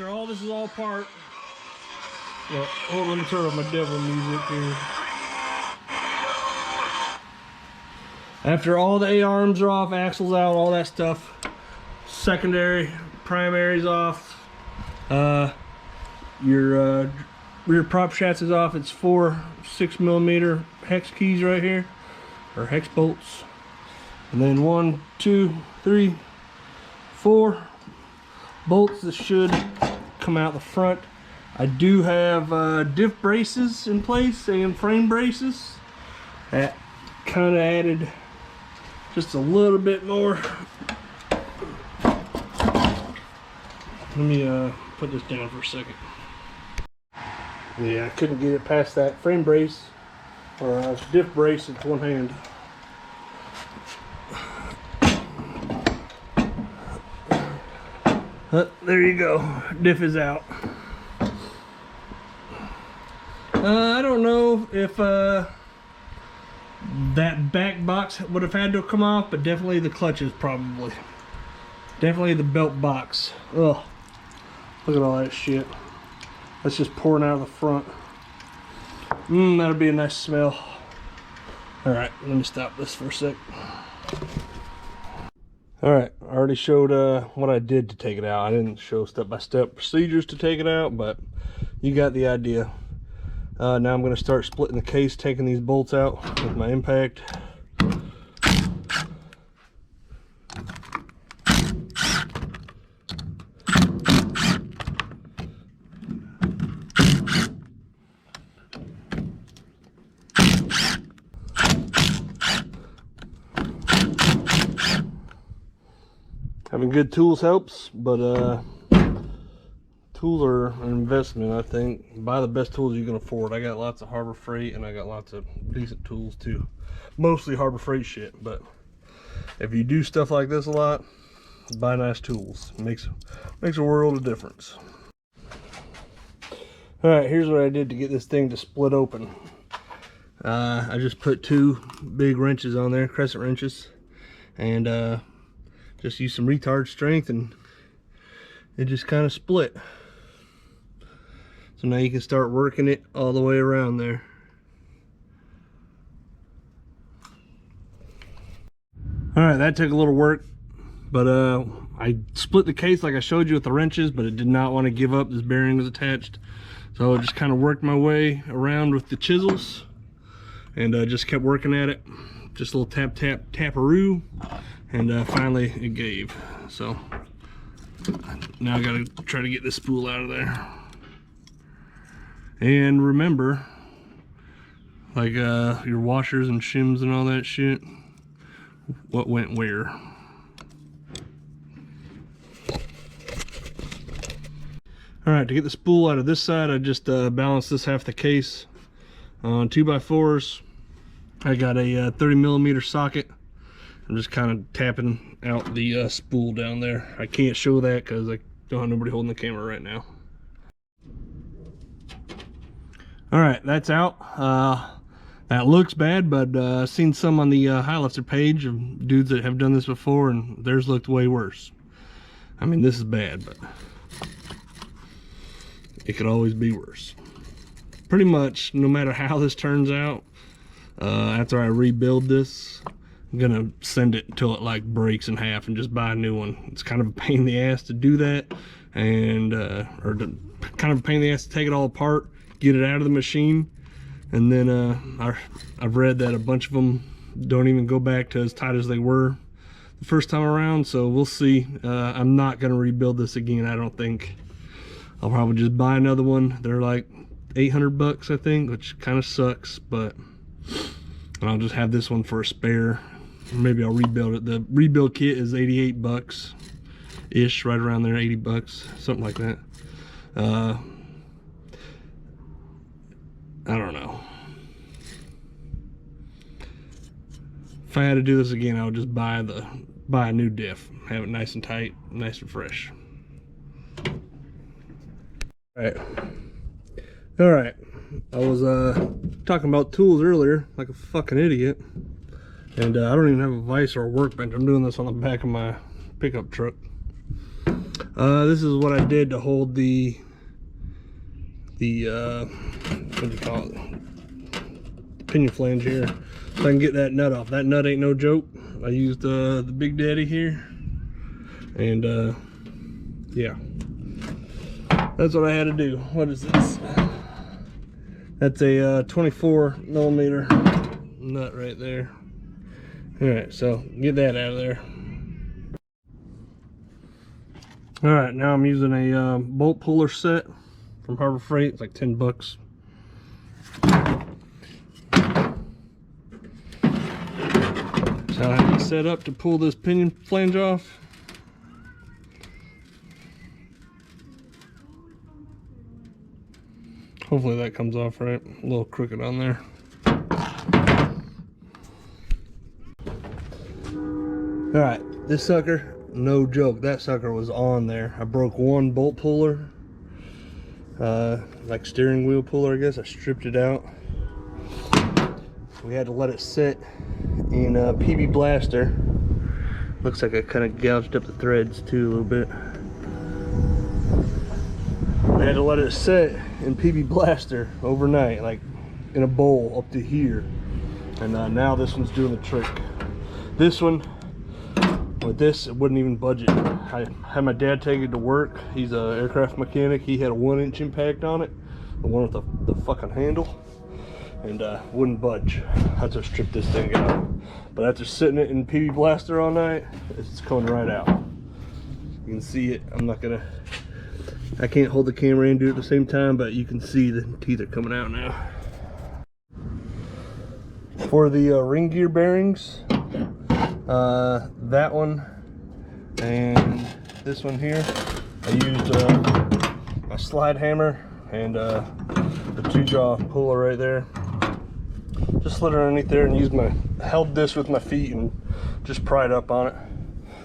after all this is all apart, well, hold on, let me turn off my devil music here. After all the A-arms are off, axles out, all that stuff, secondary, primary's off, your rear prop shaft is off. It's 4 6mm hex keys right here, or hex bolts, and then 1, 2, 3, 4 bolts that should come out the front. I do have diff braces in place and frame braces. That kind of added just a little bit more. Let me put this down for a second. Yeah, I couldn't get it past that frame brace or diff brace with one hand. There you go, diff is out. I don't know if that back box would have had to come off, but definitely the clutches probably. Definitely the belt box. Ugh, look at all that shit. That's just pouring out of the front. That'll be a nice smell. All right, let me stop this for a sec. All right, I already showed what I did to take it out. I didn't show step-by-step procedures to take it out, but you got the idea. Now I'm going to start splitting the case, taking these bolts out with my impact. Having good tools helps, but tools are an investment, I think. Buy the best tools you can afford. I got lots of Harbor Freight, and I got lots of decent tools too. Mostly Harbor Freight shit, but if you do stuff like this a lot, buy nice tools. It makes a world of difference. All right, here's what I did to get this thing to split open. I just put 2 big wrenches on there, crescent wrenches, and just use some retard strength, and it just kind of split. So now you can start working it all the way around there. All right, that took a little work, but I split the case like I showed you with the wrenches, but it did not want to give up. This bearing was attached, so I just kind of worked my way around with the chisels, and just kept working at it. Just a little tap tap taparoo, and finally it gave. So now I gotta try to get this spool out of there. And remember, like your washers and shims and all that shit, what went where. All right, to get the spool out of this side, I just balanced this half the case on 2x4s. I got a 30mm socket. I'm just kind of tapping out the spool down there. I can't show that because I don't have nobody holding the camera right now. All right, that's out. That looks bad, but I've seen some on the high lifter page of dudes that have done this before, and theirs looked way worse. I mean, this is bad, but it could always be worse. Pretty much, no matter how this turns out, after I rebuild this, I'm gonna send it until it like breaks in half and just buy a new one. It's kind of a pain in the ass to do that, and kind of a pain in the ass to take it all apart, get it out of the machine, and then I've read that a bunch of them don't even go back to as tight as they were the first time around. So we'll see. I'm not gonna rebuild this again, I don't think. I'll probably just buy another one. They're like 800 bucks, I think, which kind of sucks, but I'll just have this one for a spare. Maybe I'll rebuild it. The rebuild kit is 88 bucks ish, right around there, 80 bucks, something like that. I don't know. If I had to do this again, I would just buy a new diff, have it nice and tight, nice and fresh. All right. I was talking about tools earlier like a fucking idiot, and I don't even have a vise or a workbench. I'm doing this on the back of my pickup truck. This is what I did to hold the what do you call it, the pinion flange here, so I can get that nut off. That nut ain't no joke. I used the Big Daddy here, and yeah, that's what I had to do. What is this? That's a 24 millimeter nut right there. All right, so get that out of there. All right, now I'm using a bolt puller set from Harbor Freight. It's like 10 bucks. So I have it set up to pull this pinion flange off. Hopefully that comes off right. A little crooked on there. All right, this sucker, no joke, that sucker was on there. I broke one bolt puller, like steering wheel puller, I guess. I stripped it out. We had to let it sit in PB Blaster. Looks like I kind of gouged up the threads too a little bit. I had to let it sit in PB Blaster overnight, like in a bowl up to here. And now this one's doing the trick. This one, with this, it wouldn't even budge it. I had my dad take it to work. He's an aircraft mechanic. He had a 1-inch impact on it, the one with the fucking handle, and wouldn't budge. I had to strip this thing out. But after sitting it in PB Blaster all night, it's coming right out. You can see it. I can't hold the camera and do it at the same time, but you can see the teeth are coming out now. For the ring gear bearings, that one and this one here, I used my slide hammer and the 2-jaw puller right there. Just slid it underneath there and held this with my feet and just pried up on it.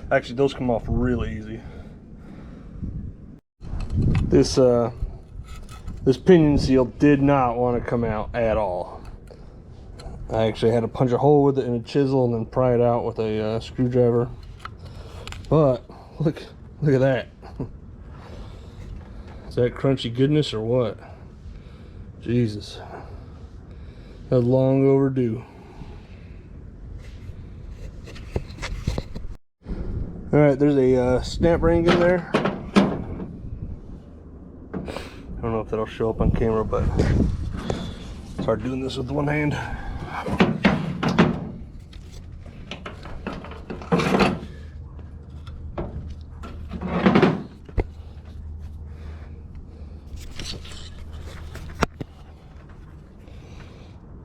Actually, those come off really easy. This pinion seal did not want to come out at all. I actually had to punch a hole with it in a chisel and then pry it out with a screwdriver. But look at that. Is that crunchy goodness or what? Jesus, that's long overdue. All right, there's a snap ring in there. I don't know if that'll show up on camera, but it's hard doing this with one hand.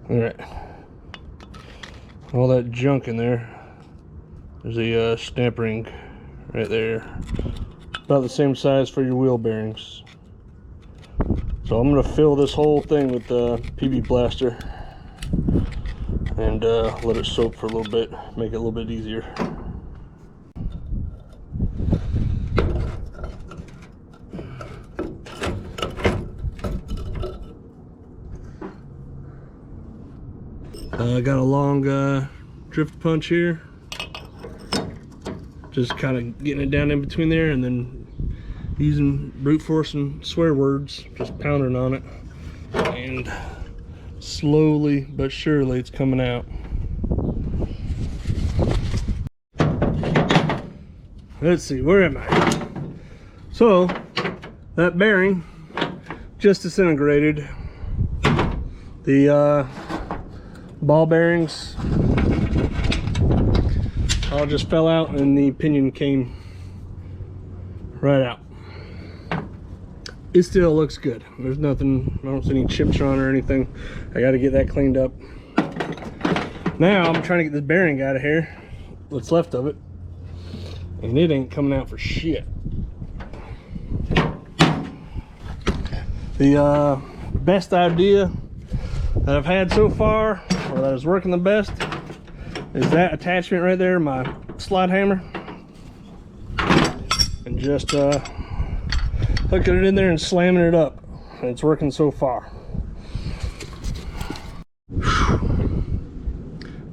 All right, all that junk in there. There's a snap ring right there, about the same size for your wheel bearings. So I'm gonna fill this whole thing with PB Blaster and let it soak for a little bit, make it a little bit easier. I got a long drift punch here, just kind of getting it down in between there, and then using brute force and swear words, just pounding on it, and slowly but surely it's coming out. Let's see, where am I? So that bearing just disintegrated. The ball bearings all just fell out and the pinion came right out. It still looks good. There's nothing, I don't see any chips on or anything. I got to get that cleaned up. Now I'm trying to get this bearing out of here, what's left of it, and it ain't coming out for shit. The best idea that I've had so far, or that is working the best, is that attachment right there, my slide hammer, and just hooking it in there and slamming it up. And it's working so far.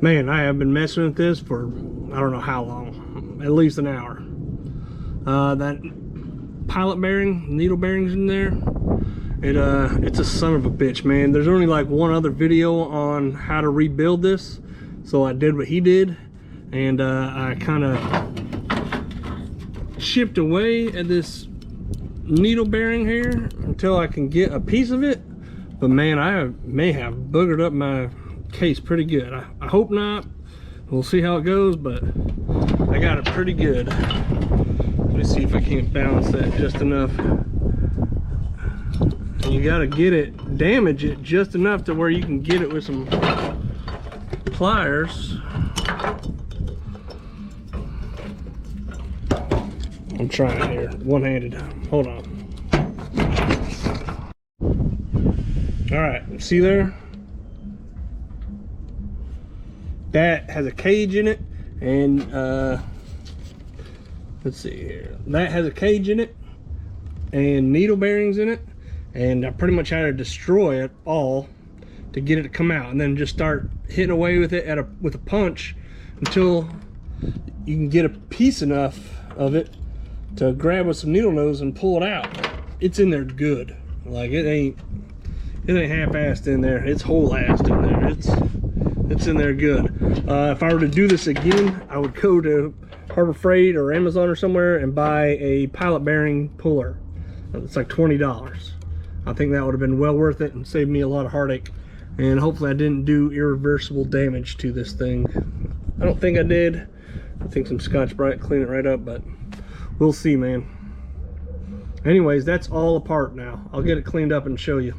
Man, I have been messing with this for I don't know how long, at least an hour. That pilot bearing, needle bearings in there. It's a son of a bitch, man. There's only like one other video on how to rebuild this, so I did what he did, and I kind of chipped away at this needle bearing here until I can get a piece of it. But man, I may have boogered up my case pretty good. I hope not. We'll see how it goes, but I got it pretty good. Let me see if I can't balance that just enough. And you gotta get it, damage it just enough to where you can get it with some pliers. I'm trying here, one-handed. Hold on. All right, see there? That has a cage in it, and let's see here. That has a cage in it and needle bearings in it, and I pretty much had to destroy it all to get it to come out, and then just start hitting away with it with a punch until you can get a piece enough of it to grab with some needle nose and pull it out. It's in there good. Like it ain't half-assed in there. It's whole-assed in there. It's in there good. If I were to do this again, I would go to Harbor Freight or Amazon or somewhere and buy a pilot bearing puller. It's like $20. I think that would have been well worth it and saved me a lot of heartache. And hopefully I didn't do irreversible damage to this thing. I don't think I did. I think some Scotch-Brite clean it right up, but we'll see, man. Anyways, that's all apart now. I'll get it cleaned up and show you.